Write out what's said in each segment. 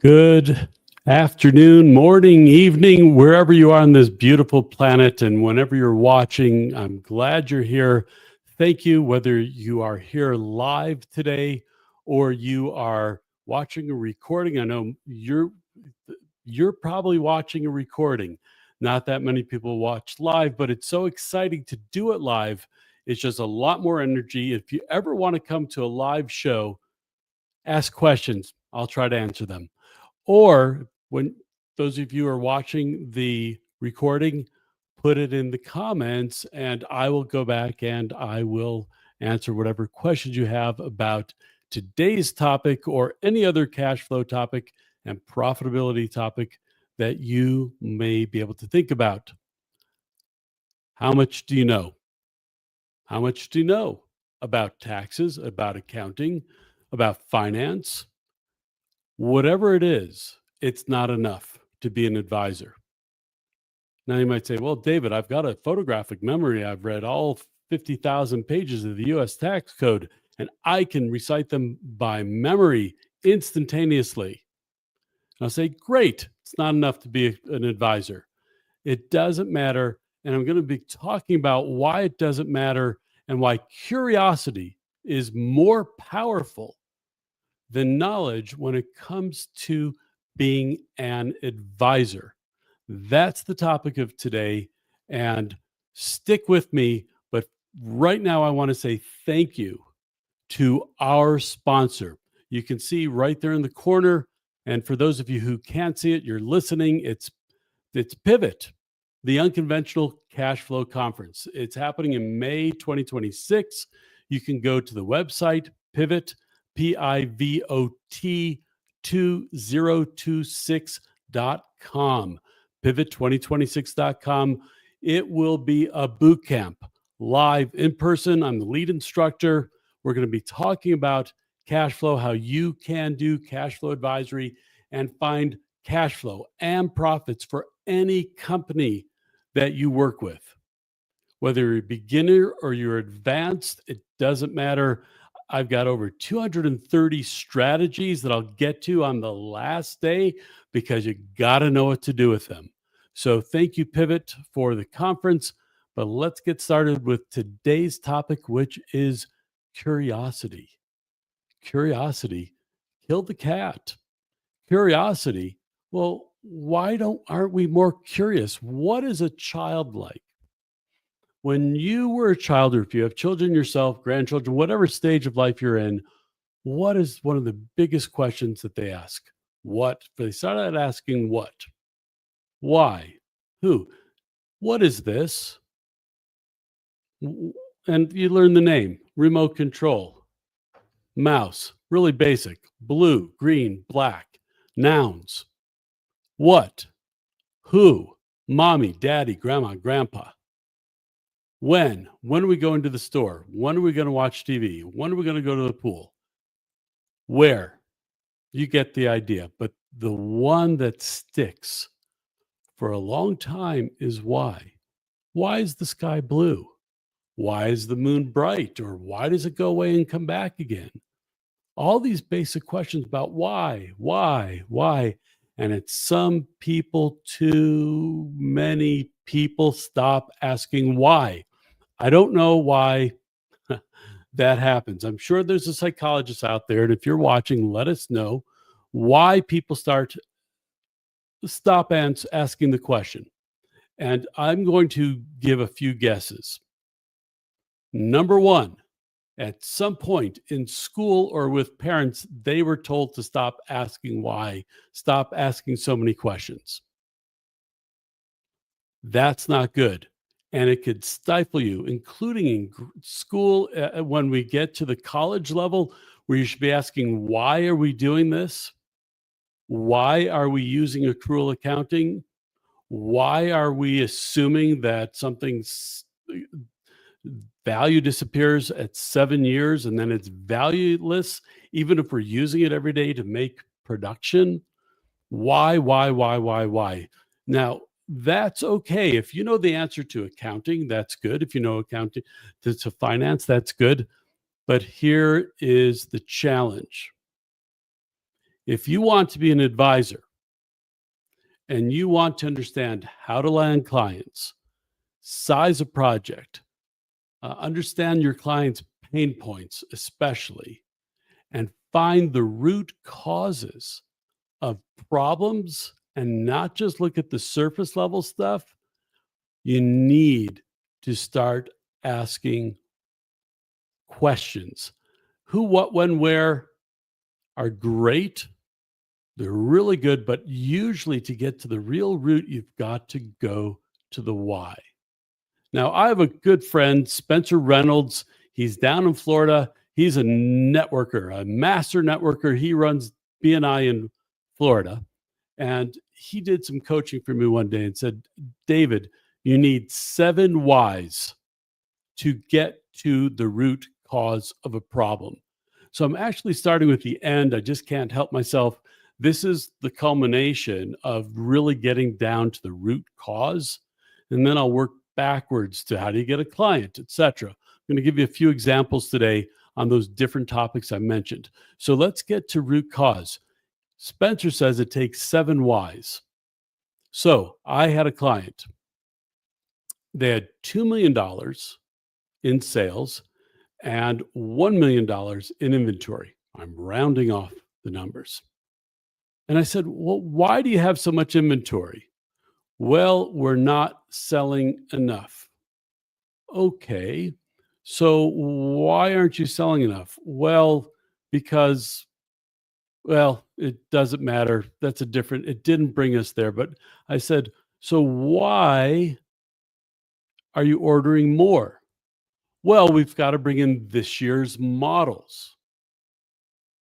Good afternoon, morning, evening, wherever you are on this beautiful planet. And whenever you're watching, I'm glad you're here. Thank you, whether you are here live today or you are watching a recording. I know you're probably watching a recording. Not that many people watch live, but it's so exciting to do it live. It's just a lot more energy. If you ever want to come to a live show, ask questions. I'll try to answer them. Or when those of you are watching the recording, put it in the comments and I will go back and I will answer whatever questions you have about today's topic or any other cash flow topic and profitability topic that you may be able to think about. How much do you know? How much do you know about taxes, about accounting, about finance? Whatever it is, it's not enough to be an advisor. Now you might say, well, David, I've got a photographic memory. I've read all 50,000 pages of the US tax code and I can recite them by memory instantaneously. And I'll say, great, it's not enough to be an advisor. It doesn't matter. And I'm going to be talking about why it doesn't matter and why curiosity is more powerful than knowledge when it comes to being an advisor. That's the topic of today. And stick with me. But right now, I want to say thank you to our sponsor. You can see right there in the corner. And for those of you who can't see it, you're listening. It's Pivot, the Unconventional Cash Flow Conference. It's happening in May 2026. You can go to the website, Pivot, PIVOT 2026.com, pivot2026.com. It will be a boot camp live in person. I'm the lead instructor. We're going to be talking about cash flow, how you can do cash flow advisory and find cash flow and profits for any company that you work with. Whether you're a beginner or you're advanced, it doesn't matter. I've got over 230 strategies that I'll get to on the last day because you got to know what to do with them. So thank you, Pivot, for the conference. But let's get started with today's topic, which is curiosity. Curiosity killed the cat. Curiosity, well, aren't we more curious? What is a child like? When you were a child, or if you have children yourself, grandchildren, whatever stage of life you're in, what is one of the biggest questions that they ask? What? They start out asking what? Why? Who? What is this? And you learn the name, remote control, mouse, really basic, blue, green, black, nouns. What? Who? Mommy, daddy, grandma, grandpa. When are we going to the store? When are we going to watch TV? When are we going to go to the pool? Where? You get the idea. But the one that sticks for a long time is why. Why is the sky blue? Why is the moon bright? Or why does it go away and come back again? All these basic questions about why. And it's some people, too many people stop asking why. I don't know why that happens. I'm sure there's a psychologist out there, and if you're watching, let us know why people stop asking the question. And I'm going to give a few guesses. Number one, at some point in school or with parents, they were told to stop asking why, stop asking so many questions. That's not good. And it could stifle you, including in school. When we get to the college level, where you should be asking, why are we doing this? Why are we using accrual accounting? Why are we assuming that something's value disappears at 7 years and then it's valueless, even if we're using it every day to make production? Why? Now, that's okay. If you know the answer to accounting, that's good. If you know accounting to finance, that's good. But here is the challenge. If you want to be an advisor and you want to understand how to land clients, size a project, understand your client's pain points, especially, and find the root causes of problems and not just look at the surface level stuff, you need to start asking questions. Who, what, when, where are great. They're really good, but usually to get to the real root, you've got to go to the why. Now, I have a good friend, Spencer Reynolds. He's down in Florida. He's a networker, a master networker. He runs BNI in Florida. And he did some coaching for me one day and said, David, you need 7 whys to get to the root cause of a problem. So I'm actually starting with the end. I just can't help myself. This is the culmination of really getting down to the root cause. And then I'll work backwards to how do you get a client, etc. I'm going to give you a few examples today on those different topics I mentioned. So let's get to root cause. Spencer says it takes 7 whys. So I had a client. They had $2 million in sales and $1 million in inventory. I'm rounding off the numbers. And I said, well, why do you have so much inventory? Well, we're not selling enough. Okay, so why aren't you selling enough? Well, because, well, it doesn't matter. That's a different, it didn't bring us there. But I said, so why are you ordering more? Well, we've got to bring in this year's models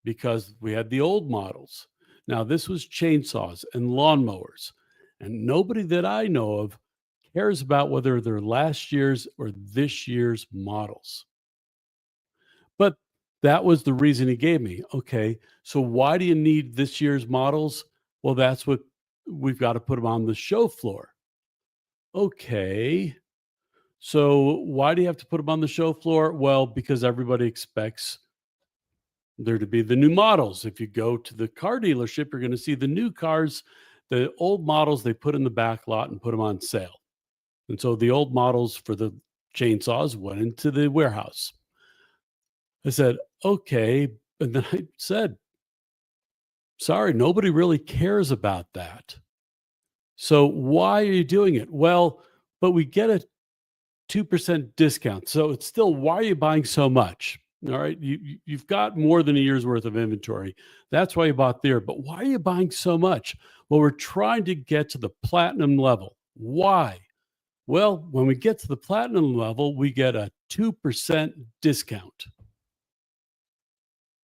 because we had the old models. Now, this was chainsaws and lawnmowers, and nobody that I know of cares about whether they're last year's or this year's models. But that was the reason he gave me. Okay, so why do you need this year's models? Well, that's what we've got to put them on the show floor. Okay, so why do you have to put them on the show floor? Well, because everybody expects there to be the new models. If you go to the car dealership, you're going to see the new cars. The old models they put in the back lot and put them on sale. And so the old models for the chainsaws went into the warehouse. I said, okay. And then I said, sorry, nobody really cares about that. So why are you doing it? Well, but we get a 2% discount. So it's still, why are you buying so much? All right. You've got more than a year's worth of inventory. That's why you bought there. But why are you buying so much? Well, we're trying to get to the platinum level. Why? Well, when we get to the platinum level, we get a 2% discount.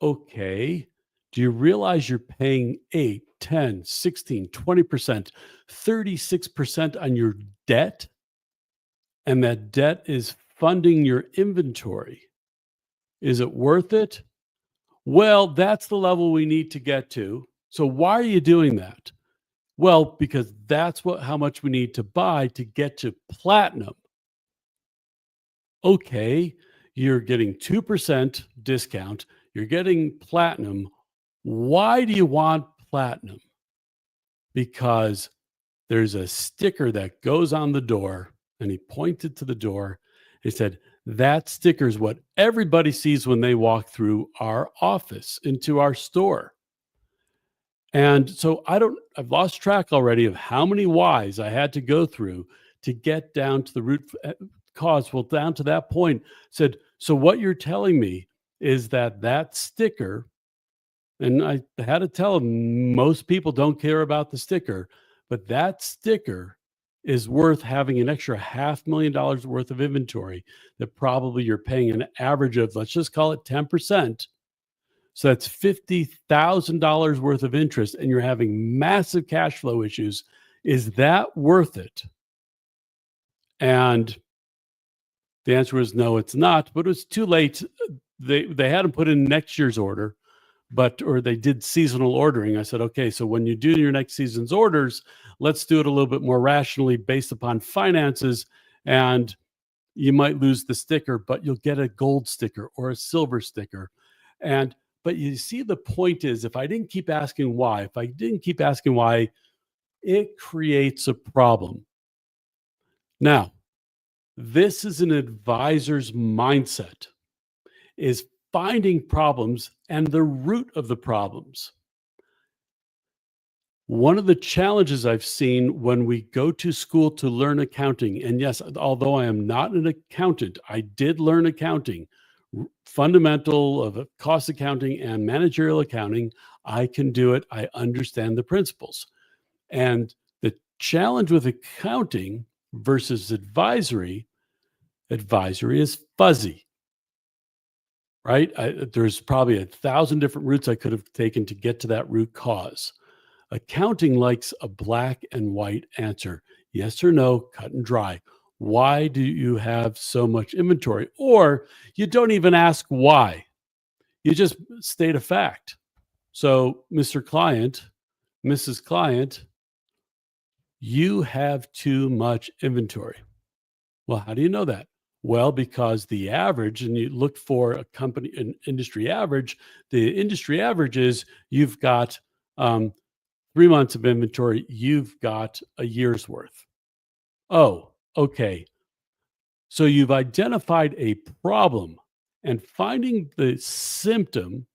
Okay. Do you realize you're paying 8, 10, 16, 20%, 36% on your debt? And that debt is funding your inventory. Is it worth it? Well, that's the level we need to get to. So why are you doing that? Well, because that's how much we need to buy to get to platinum. Okay, you're getting 2% discount. You're getting platinum. Why do you want platinum? Because there's a sticker that goes on the door, and he pointed to the door. He said, that sticker is what everybody sees when they walk through our office into our store. And so I've lost track already of how many whys I had to go through to get down to the root cause. Well, down to that point, said, so what you're telling me is that sticker, and I had to tell him most people don't care about the sticker, but that sticker is worth having an extra $500,000 worth of inventory that probably you're paying an average of, let's just call it 10%. So that's $50,000 worth of interest, and you're having massive cash flow issues. Is that worth it? And the answer was no, it's not, but it was too late. They had them put in next year's order, or they did seasonal ordering. I said, okay, so when you do your next season's orders, let's do it a little bit more rationally based upon finances, and you might lose the sticker, but you'll get a gold sticker or a silver sticker. And But you see, the point is, if I didn't keep asking why, it creates a problem. Now, this is an advisor's mindset, is finding problems and the root of the problems. One of the challenges I've seen when we go to school to learn accounting, and yes, although I am not an accountant, I did learn accounting, fundamental of cost accounting and managerial accounting. I can do it. I understand the principles. And the challenge with accounting versus advisory is fuzzy, right? There's probably 1,000 different routes I could have taken to get to that root cause. Accounting likes a black and white answer. Yes or no, cut and dry. Why do you have so much inventory? Or you don't even ask why. You just state a fact. So, Mr. Client, Mrs. Client, you have too much inventory. Well, how do you know that? Well, because the average, and you look for an industry average, the industry average is you've got 3 months of inventory, you've got a year's worth. Oh, okay. So you've identified a problem and finding the symptom,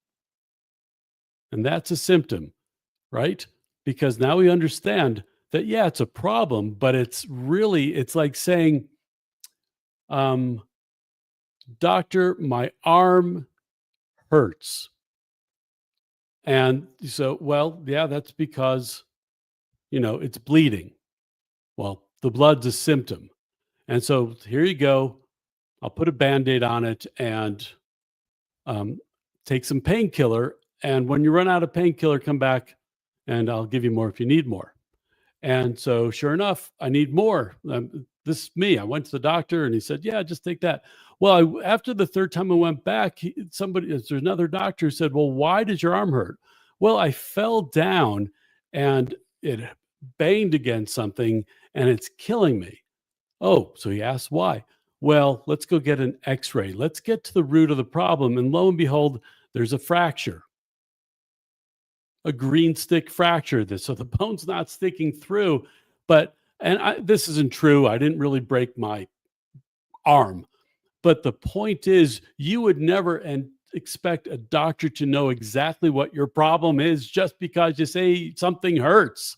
and that's a symptom, right? Because now we understand that, yeah, it's a problem, but it's like saying, doctor, my arm hurts. And so, well, yeah, that's because, it's bleeding. Well, the blood's a symptom. And so here you go. I'll put a Band-Aid on it and take some painkiller. And when you run out of painkiller, come back and I'll give you more if you need more. And so sure enough, I need more. This is me. I went to the doctor and he said, yeah, just take that. Well, after the third time I went back, there's another doctor who said, well, why does your arm hurt? Well, I fell down and it banged against something and it's killing me. Oh, so he asked why. Well, let's go get an x-ray. Let's get to the root of the problem. And lo and behold, there's a fracture, a green stick fracture. So the bone's not sticking through. This isn't true. I didn't really break my arm. But the point is, you would never expect a doctor to know exactly what your problem is just because you say something hurts.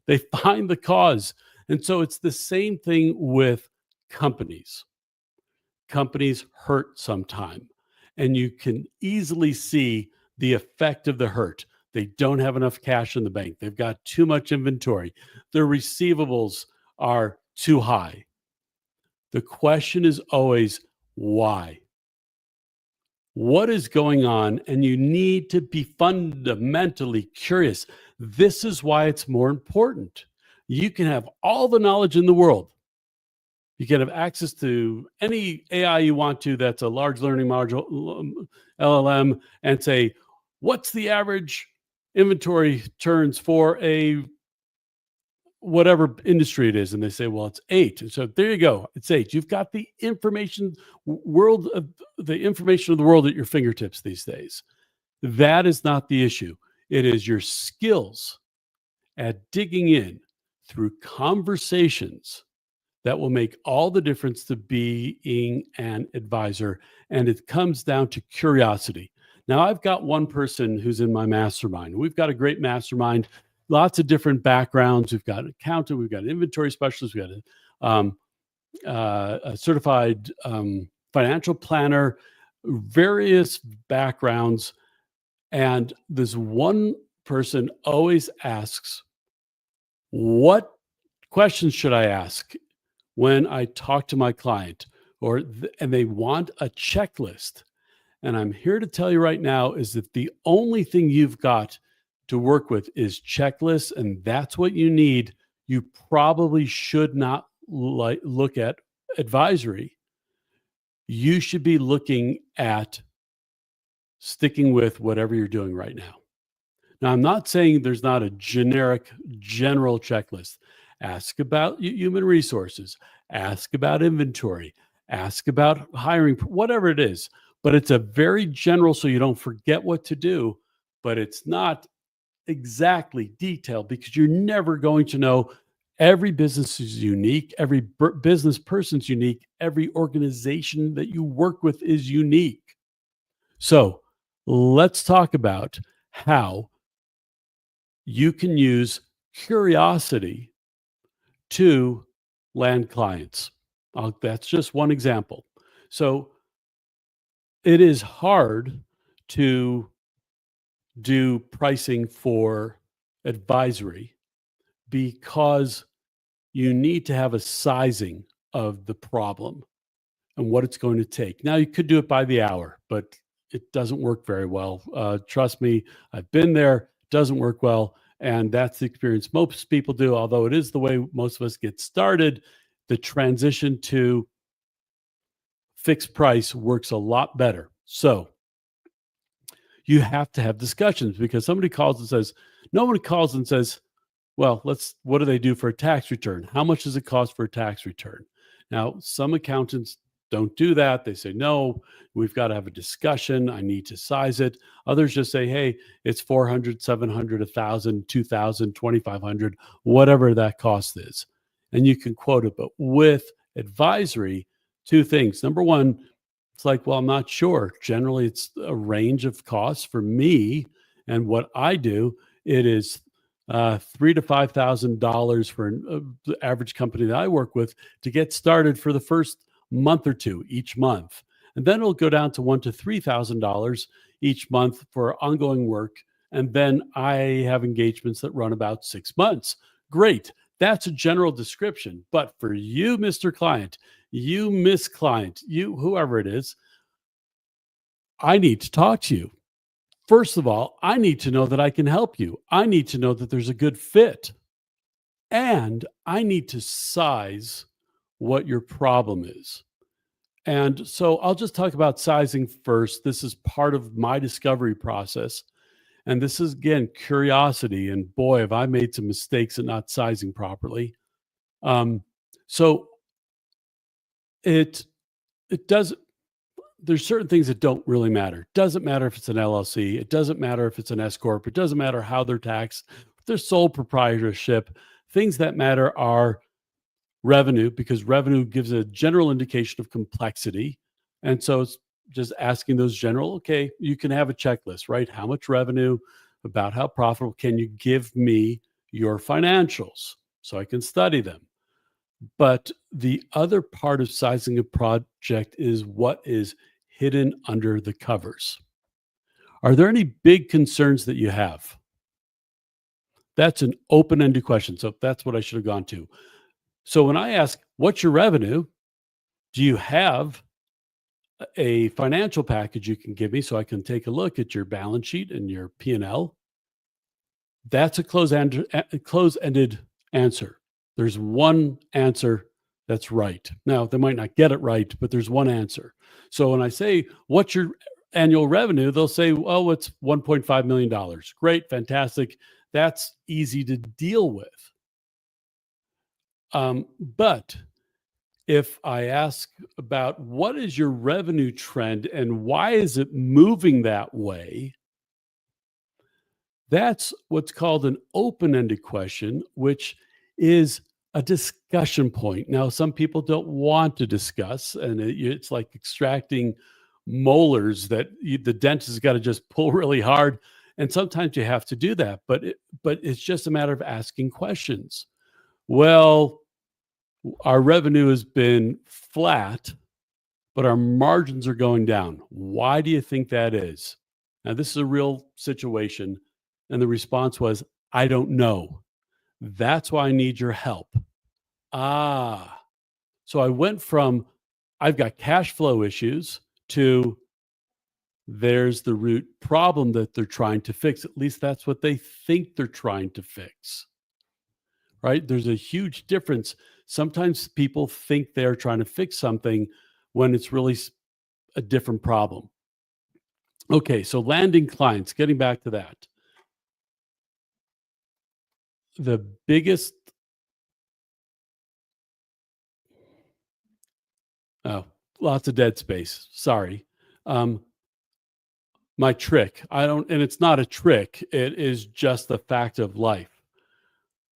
They find the cause. And so it's the same thing with companies. Companies hurt sometime, and you can easily see the effect of the hurt. They don't have enough cash in the bank. They've got too much inventory. Their receivables are too high. The question is always, why? What is going on? And you need to be fundamentally curious. This is why it's more important. You can have all the knowledge in the world. You can have access to any AI you want to that's a large learning module, LLM, and say, what's the average inventory turns for a whatever industry it is? And they say, well, it's 8. And so there you go. It's 8. You've got the information of the world at your fingertips these days. That is not the issue. It is your skills at digging in through conversations that will make all the difference to being an advisor. And it comes down to curiosity. Now, I've got one person who's in my mastermind. We've got a great mastermind, lots of different backgrounds. We've got an accountant, we've got an inventory specialist, we've got a certified financial planner, various backgrounds. And this one person always asks, what questions should I ask when I talk to my client? And they want a checklist. And I'm here to tell you right now is that the only thing you've got to work with is checklists, and that's what you need. You probably should not look at advisory. You should be looking at sticking with whatever you're doing right now. Now, I'm not saying there's not a general checklist. Ask about human resources, ask about inventory, ask about hiring, whatever it is. but it's a very general so you don't forget what to do, but it's not exactly detailed because you're never going to know. Every business is unique, every business person's unique, every organization that you work with is unique. So let's talk about how you can use curiosity to land clients. That's just one example. So it is hard to do pricing for advisory because you need to have a sizing of the problem and what it's going to take. Now, you could do it by the hour, but it doesn't work very well. Trust me, I've been there, doesn't work well. And that's the experience most people do, although it is the way most of us get started. The transition to fixed price works a lot better. So you have to have discussions because somebody calls and says, nobody calls and says, well, what do they do for a tax return? How much does it cost for a tax return? Now, some accountants don't do that. They say, no, we've got to have a discussion. I need to size it. Others just say, hey, it's 400, 700, 1,000, 2,000, 2,500, whatever that cost is. And you can quote it. But with advisory, two things. Number one, it's like, well, I'm not sure. Generally, it's a range of costs for me and what I do. It is $3,000 to $5,000 for the average company that I work with to get started for the first month or two each month, and then it'll go down to $1,000 to $3,000 each month for ongoing work. And then I have engagements that run about 6 months. Great. That's a general description. But for you, Mr. Client, you, Miss Client, you, whoever it is, I need to talk to you. First of all, I need to know that I can help you. I need to know that there's a good fit. And I need to size what your problem is. And so I'll just talk about sizing first. This is part of my discovery process. And this is, again, curiosity. And boy, have I made some mistakes at not sizing properly. So it does. There's certain things that don't really matter. It doesn't matter if it's an LLC. It doesn't matter if it's an S corp. It doesn't matter how they're taxed. Their sole proprietorship. Things that matter are revenue, because revenue gives a general indication of complexity. And so it's just asking those general, okay, you can have a checklist, right? How much revenue, about how profitable, can you give me your financials so I can study them? But the other part of sizing a project is what is hidden under the covers. Are there any big concerns that you have? That's an open-ended question. So that's what I should have gone to. So when I ask, what's your revenue? Do you have a financial package you can give me so I can take a look at your balance sheet and your P&L? That's a close-ended answer. There's one answer that's right. Now, they might not get it right, but there's one answer. So when I say, what's your annual revenue? They'll say, oh, it's $1.5 million. Great, fantastic. That's easy to deal with. But if I ask about what is your revenue trend and why is it moving that way, that's what's called an open-ended question, which is a discussion point. Now, some people don't want to discuss, and it's like extracting molars that the dentist has got to just pull really hard. And sometimes you have to do that, but it's just a matter of asking questions. Well, our revenue has been flat, but our margins are going down. Why do you think that is? Now, this is a real situation. And the response was, I don't know. That's why I need your help. So I went from, I've got cash flow issues, to there's the root problem that they're trying to fix. At least that's what they think they're trying to fix, right? There's a huge difference. Sometimes people think they're trying to fix something when it's really a different problem. Okay, so landing clients, getting back to that. The biggest, oh, lots of dead space. Sorry. Um, my trick, and it's not a trick, it is just the fact of life.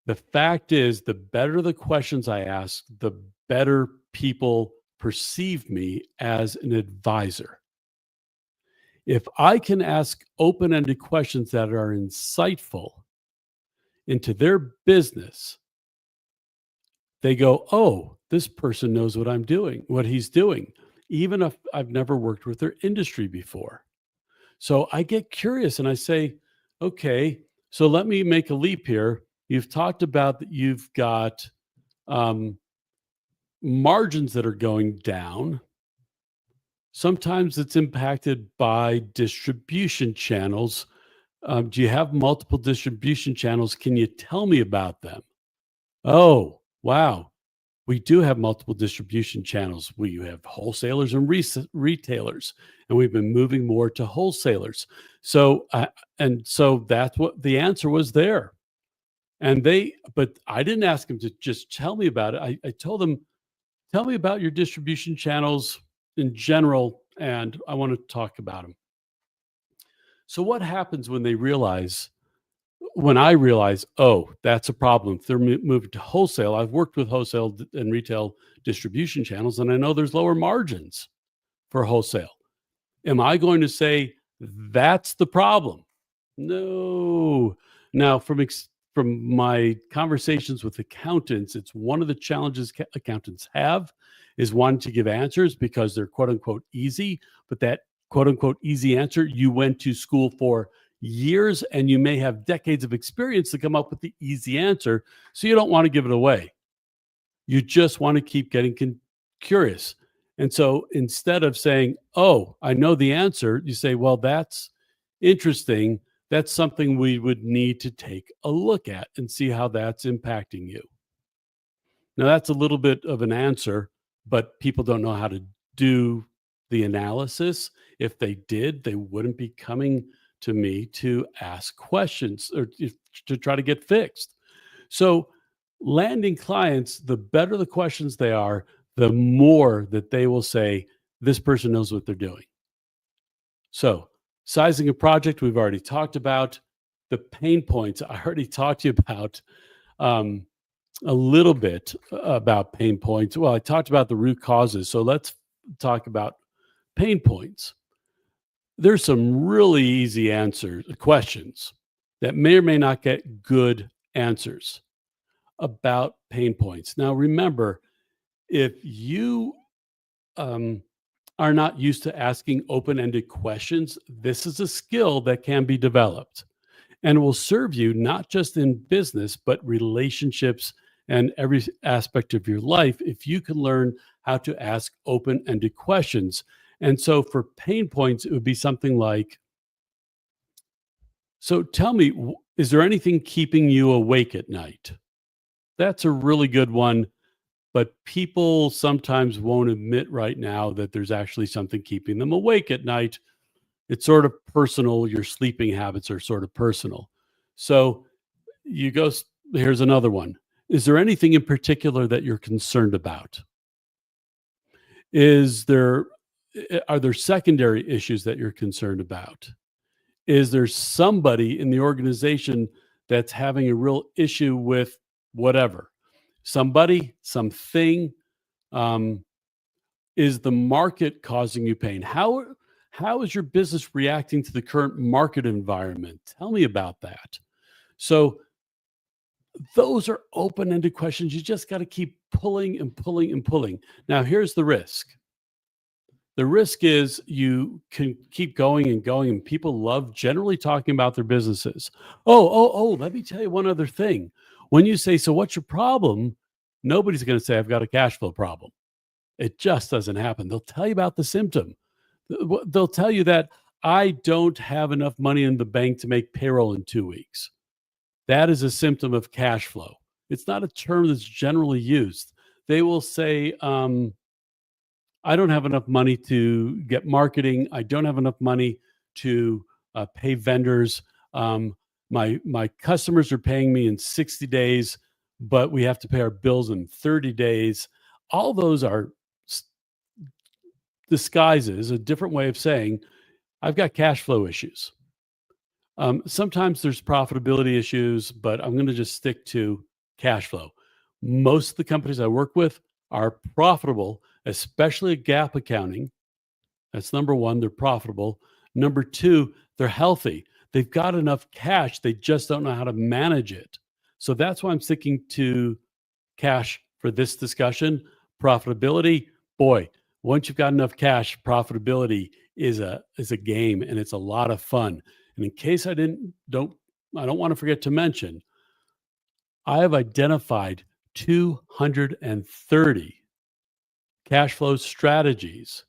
The fact is, the better the questions I ask, the better people perceive me as an advisor. If I can ask open ended questions that are insightful into their business, they go, oh, this person knows what I'm doing, what he's doing, even if I've never worked with their industry before. So I get curious and I say, okay, so let me make a leap here. You've talked about that you've got um, margins that are going down. Sometimes it's impacted by distribution channels. Do you have multiple distribution channels? Can you tell me about them? Oh, wow. We do have multiple distribution channels. We have wholesalers and retailers, and we've been moving more to wholesalers. So, and so that's what the answer was there. But I didn't ask them to just tell me about it. I told them, tell me about your distribution channels in general, and I want to talk about them. So, what happens when I realize, oh, that's a problem? If they're moving to wholesale, I've worked with wholesale and retail distribution channels, and I know there's lower margins for wholesale. Am I going to say that's the problem? No. Now, from my conversations with accountants, it's one of the challenges accountants have is wanting to give answers because they're quote unquote easy, but that quote unquote easy answer you went to school for years and you may have decades of experience to come up with the easy answer, so you don't want to give it away. You just want to keep getting curious. And so instead of saying, oh, I know the answer, you say, well, that's interesting. That's something we would need to take a look at and see how that's impacting you. Now, that's a little bit of an answer, but people don't know how to do the analysis. If they did, they wouldn't be coming to me to ask questions or to try to get fixed. So, landing clients, the better the questions they are, the more that they will say, this person knows what they're doing. So, sizing a project, we've already talked about. The pain points, I already talked to you about a little bit about pain points. Well, I talked about the root causes. So, let's talk about pain points. There's some really easy questions that may or may not get good answers about pain points. Now, remember, if you are not used to asking open ended questions, this is a skill that can be developed and will serve you not just in business, but relationships and every aspect of your life if you can learn how to ask open ended questions. And so for pain points, it would be something like, so tell me, is there anything keeping you awake at night? That's a really good one, but people sometimes won't admit right now that there's actually something keeping them awake at night. It's sort of personal. Your sleeping habits are sort of personal. So you go, here's another one. Is there anything in particular that you're concerned about? Are there secondary issues that you're concerned about? Is there somebody in the organization that's having a real issue with whatever? Somebody, something. Um, is the market causing you pain? How is your business reacting to the current market environment? Tell me about that. So those are open-ended questions. You just got to keep pulling and pulling and pulling. Now, here's the risk. The risk is you can keep going and going, and people love generally talking about their businesses. Oh, let me tell you one other thing. When you say, so what's your problem? Nobody's going to say, I've got a cash flow problem. It just doesn't happen. They'll tell you about the symptom. They'll tell you that I don't have enough money in the bank to make payroll in 2 weeks. That is a symptom of cash flow. It's not a term that's generally used. They will say, I don't have enough money to get marketing. I don't have enough money to pay vendors. My customers are paying me in 60 days, but we have to pay our bills in 30 days. All those are disguises a different way of saying, I've got cash flow issues. Sometimes there's profitability issues, but I'm going to just stick to cash flow. Most of the companies I work with are profitable, especially at GAAP accounting. That's number one, they're profitable. Number two, they're healthy. They've got enough cash, they just don't know how to manage it. So that's why I'm sticking to cash for this discussion. Profitability, boy, once you've got enough cash, profitability is a game, and it's a lot of fun. And in case I don't want to forget to mention, I have identified 230 cash flow strategies.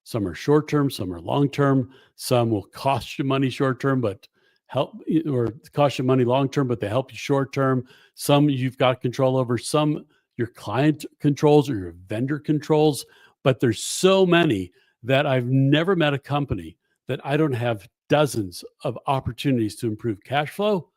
Some are short term, some are long term. Some will cost you money short term, but cost you money long term, but they help you short term. Some you've got control over. Some your client controls or your vendor controls. But there's so many that I've never met a company that I don't have dozens of opportunities to improve cash flow.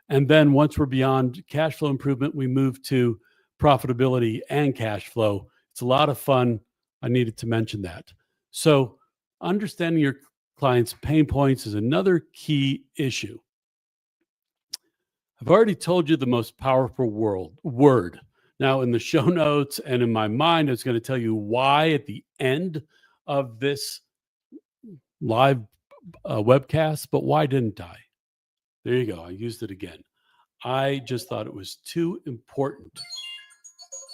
And then once we're beyond cash flow improvement, we move to profitability and cash flow. It's a lot of fun. I needed to mention that. So understanding your clients' pain points is another key issue. I've already told you the most powerful word. Now, in the show notes and in my mind, I was going to tell you why at the end of this live webcast, but why didn't I? There you go. I used it again. I just thought it was too important.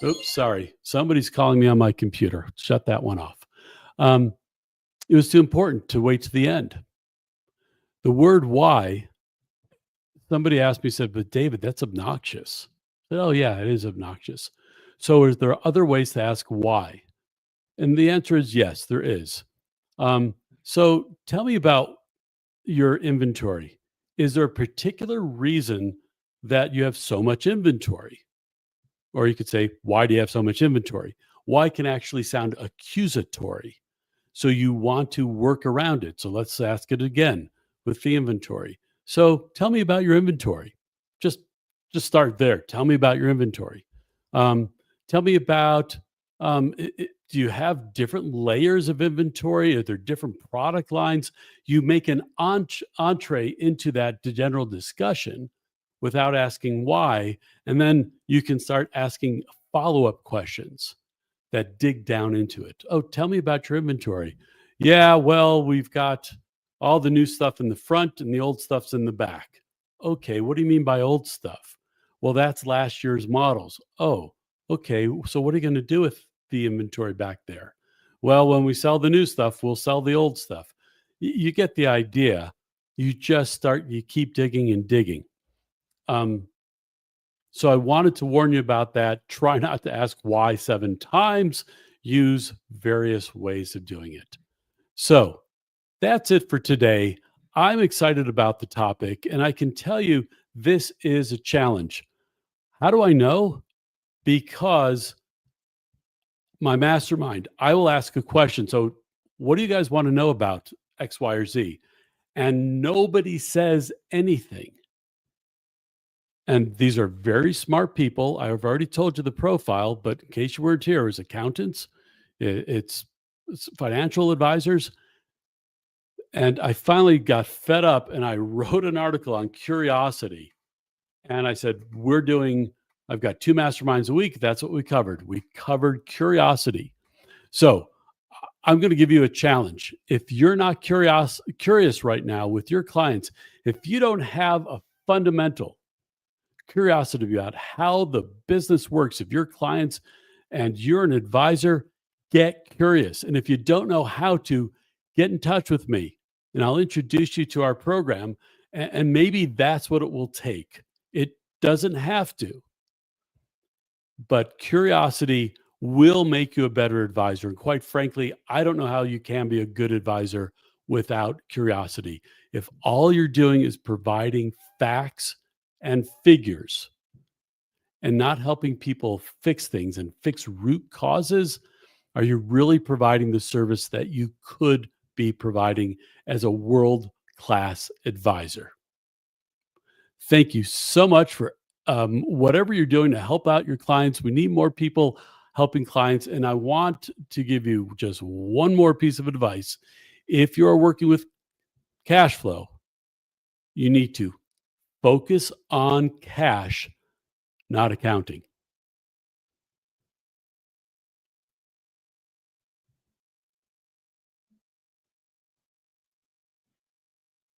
Oops, sorry. Somebody's calling me on my computer. Shut that one off. It was too important to wait to the end. The word why, somebody asked me, said, but David, that's obnoxious. I said, oh, yeah, it is obnoxious. So is there other ways to ask why? And the answer is yes, there is. So tell me about your inventory. Is there a particular reason that you have so much inventory? Or you could say, why do you have so much inventory? Why can actually sound accusatory. So you want to work around it. So let's ask it again with the inventory. So tell me about your inventory. Just start there. Tell me about your inventory. Tell me about, do you have different layers of inventory? Are there different product lines? You make an entree into that general discussion without asking why. And then you can start asking follow-up questions that dig down into it. Oh, tell me about your inventory. Yeah, well, we've got all the new stuff in the front and the old stuff's in the back. Okay, what do you mean by old stuff? Well, that's last year's models. Oh, okay. So what are you going to do with the inventory back there? Well, when we sell the new stuff, we'll sell the old stuff. You get the idea. You keep digging and digging. So I wanted to warn you about that. Try not to ask why 7 times. Use various ways of doing it. So that's it for today. I'm excited about the topic, and I can tell you this is a challenge. How do I know? Because my mastermind, I will ask a question. So what do you guys want to know about X, Y, or Z? And nobody says anything. And these are very smart people. I've already told you the profile, but in case you weren't here, it's accountants, it's financial advisors. And I finally got fed up and I wrote an article on curiosity. And I said, I've got 2 masterminds a week. That's what we covered. We covered curiosity. So I'm going to give you a challenge. If you're not curious right now with your clients, if you don't have a fundamental curiosity about how the business works of your clients and you're an advisor, get curious. And if you don't know how to, get in touch with me and I'll introduce you to our program. And maybe that's what it will take. It doesn't have to, but curiosity will make you a better advisor. And quite frankly, I don't know how you can be a good advisor without curiosity. If all you're doing is providing facts and figures and not helping people fix things and fix root causes, are you really providing the service that you could be providing as a world-class advisor? Thank you so much for whatever you're doing to help out your clients. We need more people helping clients. And I want to give you just one more piece of advice. If you're working with cash flow, you need to focus on cash, not accounting.